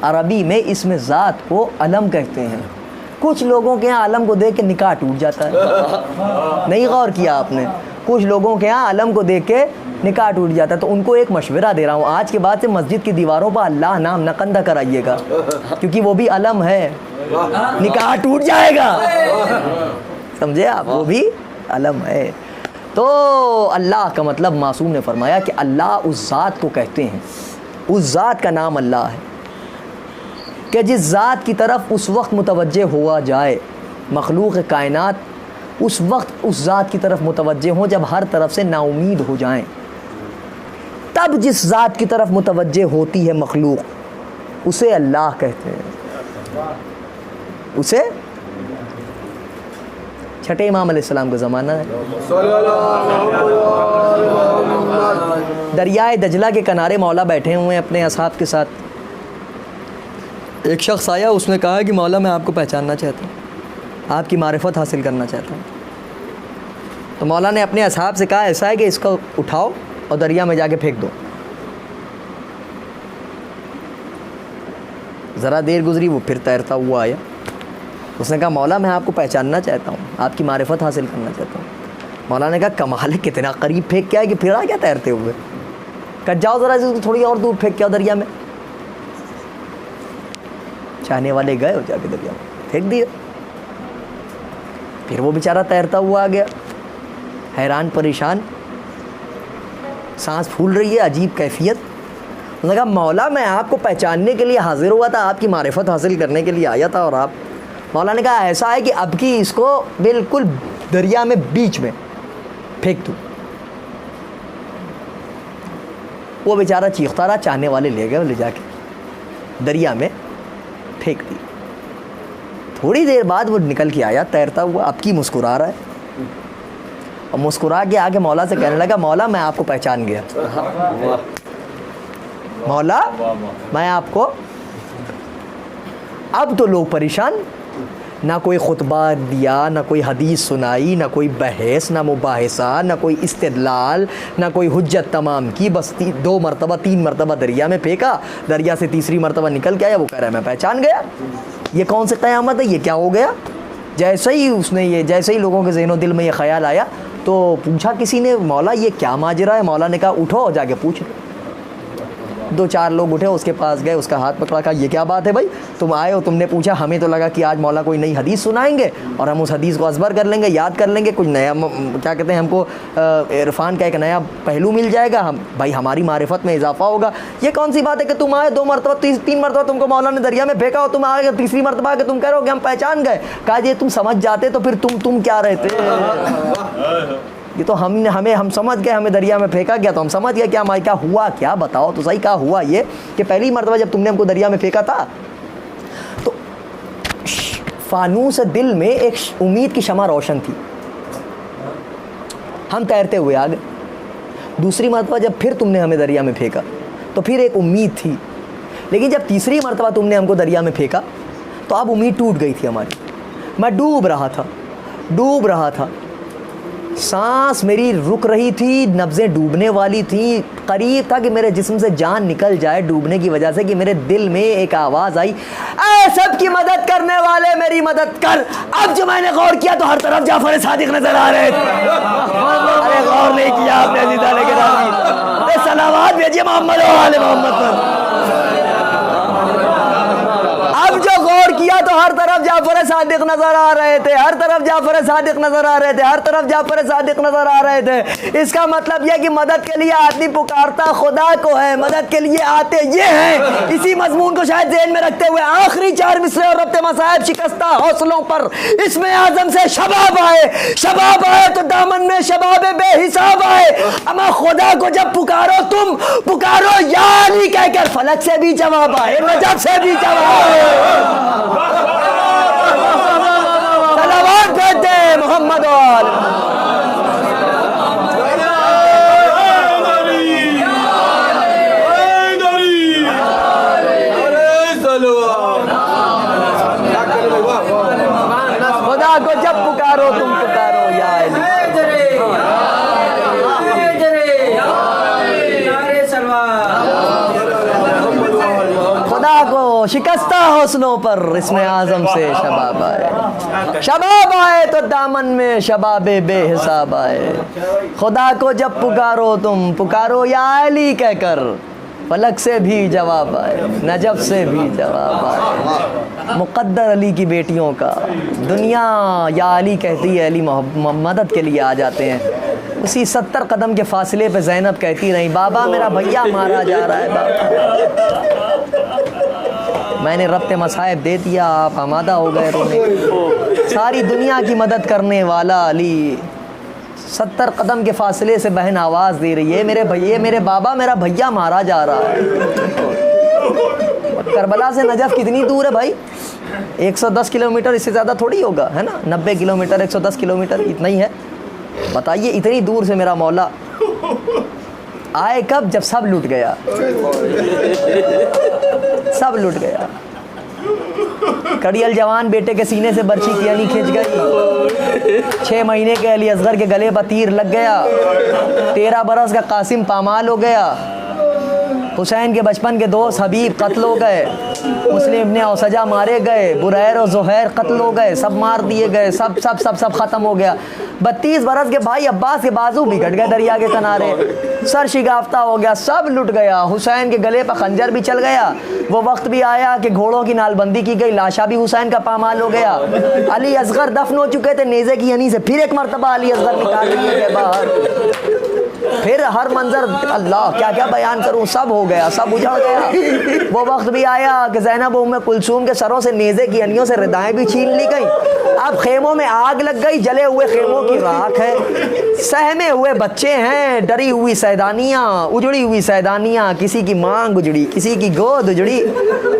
عربی میں اس میں ذات کو علم کہتے ہیں۔ کچھ لوگوں کے یہاں علم کو دیکھ کے نکاح ٹوٹ جاتا ہے، نہیں غور کیا آپ نے؟ کچھ لوگوں کے یہاں علم کو دیکھ کے نکاح ٹوٹ جاتا ہے، تو ان کو ایک مشورہ دے رہا ہوں، آج کے بعد سے مسجد کی دیواروں پر اللہ نام نقندہ کرائیے گا، کیونکہ وہ بھی علم ہے، نکاح ٹوٹ جائے گا، سمجھے آپ؟ وہ بھی علم ہے۔ تو اللہ کا مطلب معصوم نے فرمایا کہ اللہ اس ذات کو کہتے ہیں، اس ذات کا نام اللہ ہے کہ جس ذات کی طرف اس وقت متوجہ ہوا جائے مخلوق کائنات اس وقت اس ذات کی طرف متوجہ ہوں جب ہر طرف سے نا امید ہو جائیں، تب جس ذات کی طرف متوجہ ہوتی ہے مخلوق اسے اللہ کہتے ہیں، اسے۔ چھٹے امام علیہ السلام کا زمانہ ہے، دریائے دجلہ کے کنارے مولا بیٹھے ہوئے ہیں اپنے اصحاب کے ساتھ، ایک شخص آیا، اس نے کہا کہ مولا میں آپ کو پہچاننا چاہتا ہوں، آپ کی معرفت حاصل کرنا چاہتا ہوں۔ تو مولا نے اپنے اصحاب سے کہا ایسا ہے کہ اس کو اٹھاؤ اور دریا میں جا کے پھینک دو۔ ذرا دیر گزری، وہ پھر تیرتا ہوا آیا، اس نے کہا مولا میں آپ کو پہچاننا چاہتا ہوں، آپ کی معرفت حاصل کرنا چاہتا ہوں۔ مولا نے کہا کمال ہے، کتنا قریب پھینک کے آئے کہ پھر آ گیا تیرتے ہوئے، کہ جاؤ ذرا اس کو تھوڑی اور دور پھینک کے آؤ دریا میں۔ چاہنے والے گئے اور جا کے دریا میں پھینک دیا، پھر وہ بیچارہ تیرتا ہوا آ گیا، حیران پریشان، سانس پھول رہی ہے، عجیب کیفیت۔ اس نے کہا مولا میں آپ کو پہچاننے کے لیے حاضر ہوا تھا، آپ کی معرفت حاصل کرنے کے لیے آیا تھا، اور آپ، مولا نے کہا ایسا ہے کہ اب کی اس کو بالکل دریا میں بیچ میں پھینک دوں۔ وہ بیچارہ چیختا رہا، چاہنے والے لے گئے، لے جا کے دریا میں پھینک دی۔ تھوڑی دیر بعد وہ نکل کے آیا تیرتا ہوا، اب کی مسکرا رہا ہے، اور مسکرا کے آگے مولا سے کہنے لگا مولا میں آپ کو پہچان گیا، مولا میں آپ کو. اب تو لوگ پریشان، نہ کوئی خطبہ دیا، نہ کوئی حدیث سنائی، نہ کوئی بحث، نہ مباحثہ، نہ کوئی استدلال، نہ کوئی حجت تمام کی، بس 2 مرتبہ 3 مرتبہ دریا میں پھینکا، دریا سے تیسری مرتبہ نکل کے آیا، وہ کہہ رہا ہے میں پہچان گیا. یہ کون سی قیامت ہے، یہ کیا ہو گیا؟ جیسے ہی لوگوں کے ذہن و دل میں یہ خیال آیا تو پوچھا کسی نے مولا یہ کیا ماجرا ہے؟ مولا نے کہا اٹھو جا کے پوچھ. 2-4 لوگ اٹھے، اس کے پاس گئے، اس کا ہاتھ پکڑا، کہا یہ کیا بات ہے بھائی، تم آئے ہو، تم نے پوچھا، ہمیں تو لگا کہ آج مولا کوئی نئی حدیث سنائیں گے اور ہم اس حدیث کو ازبر کر لیں گے، یاد کر لیں گے، کچھ نیا کیا کہتے ہیں ہم کو عرفان کا ایک نیا پہلو مل جائے گا، ہم بھائی ہماری معرفت میں اضافہ ہوگا. یہ کون سی بات ہے کہ تم آئے 2 مرتبہ 3 مرتبہ تم کو مولا نے دریا میں پھینکا اور تم آگے تیسری مرتبہ کہ تم کہہ رہے ہو کہ ہم پہچان گئے. کہا یہ تم سمجھ جاتے تو پھر تم کیا رہتے؟ یہ تو ہم سمجھ گئے، ہمیں دریا میں پھینکا گیا تو ہم سمجھ گئے کیا ہوا، کیا بتاؤ تو صحیح. کہا ہوا یہ کہ پہلی مرتبہ جب تم نے ہم کو دریا میں پھینکا تھا تو فانوس دل میں ایک امید کی شمع روشن تھی، ہم تیرتے ہوئے آ گئے. دوسری مرتبہ جب پھر تم نے ہمیں دریا میں پھینکا تو پھر ایک امید تھی، لیکن جب تیسری مرتبہ تم نے ہم کو دریا میں پھینکا تو اب امید ٹوٹ گئی تھی ہماری. میں ڈوب رہا تھا، سانس میری رک رہی تھی، نبضیں ڈوبنے والی تھیں، قریب تھا کہ میرے جسم سے جان نکل جائے ڈوبنے کی وجہ سے، کہ میرے دل میں ایک آواز آئی اے سب کی مدد کرنے والے میری مدد کر. اب جو میں نے غور کیا تو ہر طرف جعفر صادق نظر آ رہے تھے. ارے غور نہیں کیا آپ نے عزیزہ علیہ گرامی، صلوات بھیجیے محمد و آل محمد پر. اب جو غور کیا تو ہر طرف جعفر صادق نظر آ رہے تھے، ہر طرف جعفر صادق نظر آ رہے تھے، ہر طرف جعفر صادق نظر آ رہے تھے. اس کا مطلب یہ کہ مدد کے لیے آدمی پکارتا خدا کو ہے، مدد کے لیے آتے یہ ہیں. اسی مضمون کو شاید ذہن میں رکھتے ہوئے آخری 4 مصرے اور ربط مصائب شکستہ حوصلوں پر اسم اعظم سے شباب آئے تو دامن میں شباب بے حساب آئے. اما خدا کو جب تم پکارو یا علی کہہ کر فلک سے بھی جواب آئے، نجف سے بھی جواب آئے. صلوات بھیجتے محمد وآل خدا کو جب پکارو تم پکارو یا علی. خدا کو شکستہ حوصلوں پر اسم اعظم سے شباب آئے تو دامن میں شباب بے حساب آئے. خدا کو جب پکارو تم پکارو یا علی کہہ کر فلک سے بھی جواب آئے، نجف سے بھی جواب آئے. مقدر علی کی بیٹیوں کا دنیا یا علی کہتی ہے، علی مدد کے لیے آ جاتے ہیں. اسی 70 قدم کے فاصلے پہ زینب کہتی رہی بابا میرا بھیا مارا جا رہا ہے بابا. میں نے ربط مصائب دے دیا، آپ آمادہ ہو گئے رونے. ساری دنیا کی مدد کرنے والا علی 70 قدم کے فاصلے سے بہن آواز دے رہی ہے میرے بابا میرا بھیا مارا جا رہا ہے. کربلا سے نجف کتنی دور ہے بھائی؟ 110 کلومیٹر، اس سے زیادہ تھوڑی ہوگا، ہے نا؟ 90 کلومیٹر 110 کلومیٹر اتنا ہی ہے. بتائیے اتنی دور سے میرا مولا آئے کب؟ جب سب لٹ گیا، سب لٹ گیا. کڑی الجوان بیٹے کے سینے سے برچی کی یعنی کھنچ گئی. 6 مہینے کے علی اصغر کے گلے پر تیر لگ گیا. 13 برس کا قاسم پامال ہو گیا. حسین کے بچپن کے دوست حبیب قتل ہو گئے. مسلم ابن اوسجا مارے گئے. بریر و زہیر قتل ہو گئے، سب مار دیے گئے، سب ختم ہو گیا. 32 برس کے بھائی عباس کے بازو بگڑ گئے دریا کے کنارے. سر شگافتہ ہو گیا، سب لٹ گیا. حسین کے گلے پر خنجر بھی چل گیا. وہ وقت بھی آیا کہ گھوڑوں کی نال بندی کی گئی، لاشا بھی حسین کا پامال ہو گیا. علی اصغر دفن ہو چکے تھے. نیزے کی ینی سے پھر ایک مرتبہ علی اصغر نکال لیے گئے باہر. پھر ہر منظر اللہ کیا کیا بیان کروں، سب ہو گیا، سب اجڑ گیا۔ وہ وقت بھی آیا کہ زینب ام کلثوم کے سروں سے نیزے کی انیوں سے ردائیں بھی چھین لی گئیں۔ اب خیموں میں آگ لگ گئی، جلے ہوئے خیموں کی راکھ ہے، سہمے ہوئے بچے ہیں، ڈری ہوئی سیدانیاں، اجڑی ہوئی سیدانیاں، کسی کی مانگ اجڑی، کسی کی گود اجڑی،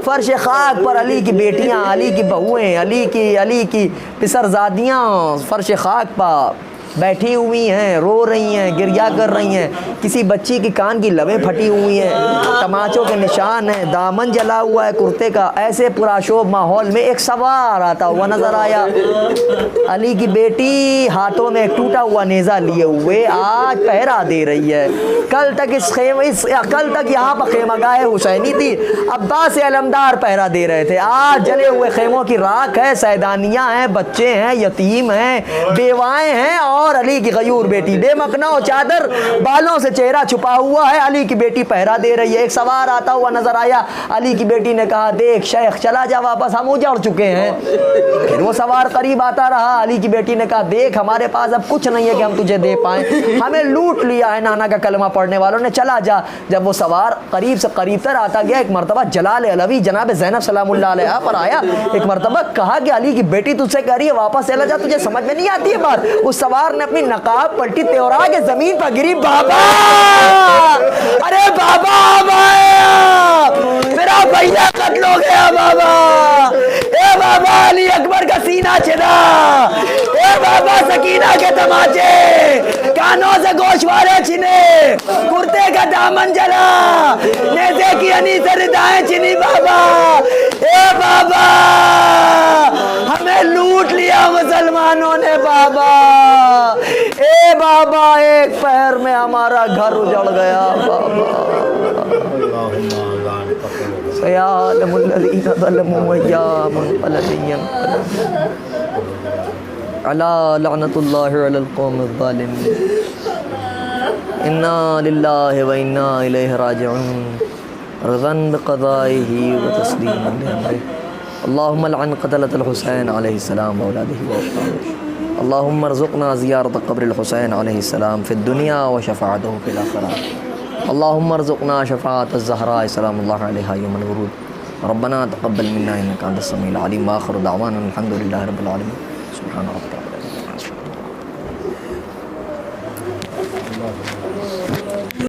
فرش خاک پر علی کی بیٹیاں، علی کی بہویں، علی کی پسرزادیاں فرش خاک پر بیٹھی ہوئی ہیں، رو رہی ہیں، گریا کر رہی ہیں، کسی بچی کی کان کی لبیں پھٹی ہوئی ہیں، تماچوں کے نشان ہیں، دامن جلا ہوا ہے کرتے کا۔ ایسے پراشوب ماحول میں ایک سوار آتا ہوا نظر آیا، علی کی بیٹی ہاتھوں میں ایک ٹوٹا ہوا نیزہ لیے ہوئے آج پہرا دے رہی ہے۔ کل تک یہاں پر خیمہ گاہ حسینی تھی، عباس علمدار پہرا دے رہے تھے، آج جلے ہوئے خیموں کی راکھ ہے، سیدانیاں ہیں، بچے ہیں، یتیم ہیں، بیوائیں ہیں، اور علی کی غیور بیٹی بے مکنا چادر بالوں سے چہرہ چھپا ہوا ہے، علی کی بیٹی پہرا دے رہی ہے۔ ایک سوار آتا ہوا نظر آیا، علی کی بیٹی نے کہا دیکھ شیخ چلا جا واپس، ہم اجڑ چکے ہیں۔ پھر وہ سوار قریب آتا رہا، علی کی بیٹی نے کہا دیکھ ہمارے پاس اب کچھ نہیں ہے کہ ہم تجھے دے پائیں، ہمیں لوٹ لیا ہے نانا کا کلمہ پڑھنے والوں نے، چلا جا۔ جب وہ سوار قریب سے قریب تر آتا گیا، ایک مرتبہ جلال علوی جناب زینب سلام اللہ علیہا پر آیا، ایک مرتبہ کہا کہ علی کی بیٹی تجھ سے کہہ رہی ہے واپس چلا جا، تجھے سمجھ میں نہیں آتی ہے بات؟ اس سوار نے اپنی نقاب پلٹی تیورا کے زمین پر گری، بابا ارے بابا میرا بھیا قتل ہو گیا بابا، اے بابا علی اکبر کا سینہ چھنا، اے بابا سکینہ کے تماچے، کانوں سے گوشوارے چھنے، کرتے کا دامن جلا، نیزے کی انی سے ردائیں چھنی، بابا اے بابا ہمیں لوٹ لیا مسلمانوں نے، بابا اے بابا ایک پہر میں ہمارا گھر اجڑ گیا، بابا سیعلم الذین ظلموا ایام منقلب علی لعنت اللہ علی القوم الظالمین۔ انا للہ و انا الیہ راجعون، رضا بقضائہ و تسلیما لامرہ۔ اللہم لعن قتلۃ الحسین علیہ السلام واولادہ واصحابہ۔ اللہم ارزقنا زیارت قبر الحسین علیہ السلام فی الدنیا و شفاعتہ فی الآخرہ۔ اللہم ارزقنا شفاعت الزہراء سلام اللہ علیہا یوم الورود۔ ربنا تقبل منا انک انت السمیع العلیم، وآخر دعوانا الحمد للہ رب العالمین۔ سبحان ربک۔